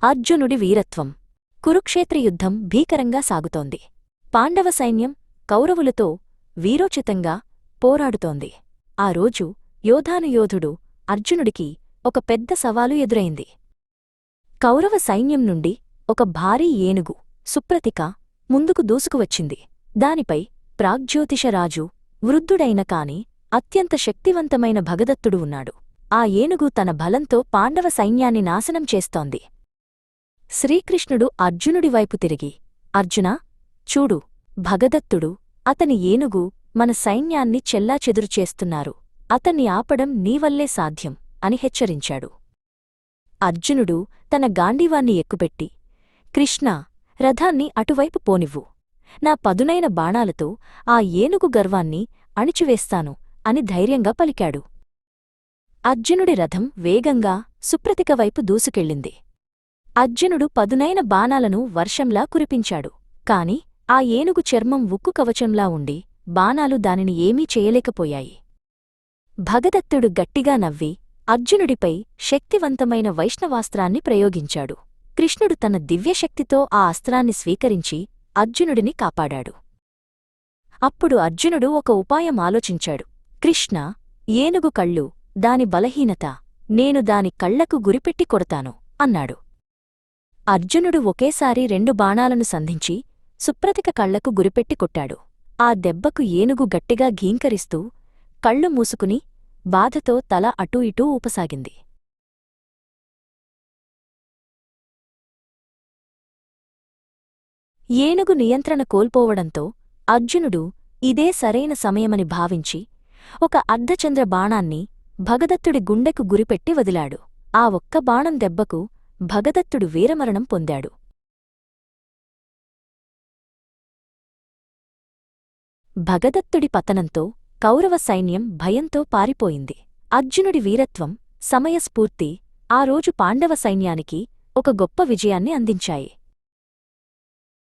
అర్జునుడి వీరత్వం. కురుక్షేత్ర యుద్ధం భీకరంగా సాగుతోంది. పాండవ సైన్యం కౌరవులతో వీరోచితంగా పోరాడుతోంది. ఆ రోజు యోధానుయోధుడు అర్జునుడికి ఒక పెద్ద సవాలు ఎదురైంది. కౌరవ సైన్యం నుండి ఒక భారీ ఏనుగు సుప్రతిక ముందుకు దూసుకువచ్చింది. దానిపై ప్రాగ్జ్యోతిషరాజు వృద్ధుడైన కాని అత్యంత శక్తివంతమైన భగదత్తుడు ఉన్నాడు. ఆ ఏనుగు తన బలంతో పాండవ సైన్యాన్ని నాశనం చేస్తోంది. శ్రీకృష్ణుడు అర్జునుడివైపు తిరిగి, అర్జునా, చూడు, భగదత్తుడు, అతని ఏనుగు మన సైన్యాన్ని చెల్లాచెదురు చేస్తున్నారు. అతన్ని ఆపడం నీవల్లే సాధ్యం అని హెచ్చరించాడు. అర్జునుడు తన గాండీవాన్ని ఎక్కుపెట్టి, కృష్ణా, రథాన్ని అటువైపు పోనివ్వు. నా పదునైన బాణాలతో ఆ ఏనుగు గర్వాన్ని అణిచివేస్తాను అని ధైర్యంగా పలికాడు. అర్జునుడి రథం వేగంగా సుప్రతిక వైపు దూసుకెళ్ళింది. అర్జునుడు పదునైన బాణాలను వర్షంలా కురిపించాడు. కాని ఆ ఏనుగు చర్మం ఉక్కు కవచంలా ఉండి బాణాలు దానిని ఏమీ చేయలేకపోయాయి. భగదత్తుడు గట్టిగా నవ్వి అర్జునుడిపై శక్తివంతమైన వైష్ణవాస్త్రాన్ని ప్రయోగించాడు. కృష్ణుడు తన దివ్యశక్తితో ఆ అస్త్రాన్ని స్వీకరించి అర్జునుడిని కాపాడాడు. అప్పుడు అర్జునుడు ఒక ఉపాయం ఆలోచించాడు. కృష్ణా, ఏనుగు కళ్ళు, దాని బలహీనత, నేను దాని కళ్లకు గురిపెట్టి కొడతాను అన్నాడు. అర్జునుడు ఒకేసారి 2 బాణాలను సంధించి సుప్రతిక కళ్లకు గురిపెట్టి కొట్టాడు. ఆ దెబ్బకు ఏనుగు గట్టిగా ఘీంకరిస్తూ కళ్ళు మూసుకుని బాధతో తల అటూ ఇటూ ఊపసాగింది. ఏనుగు నియంత్రణ కోల్పోవడంతో అర్జునుడు ఇదే సరైన సమయమని భావించి ఒక అర్ధచంద్ర బాణాన్ని భగదత్తుడి గుండెకు గురిపెట్టి వదిలాడు. ఆ ఒక్క బాణం దెబ్బకు భగదత్తుడు వీరమరణం పొందాడు. భగదత్తుడి పతనంతో కౌరవ సైన్యం భయంతో పారిపోయింది. అర్జునుడి వీరత్వం, సమయస్ఫూర్తి ఆ రోజు పాండవ సైన్యానికి ఒక గొప్ప విజయాన్ని అందించాయి.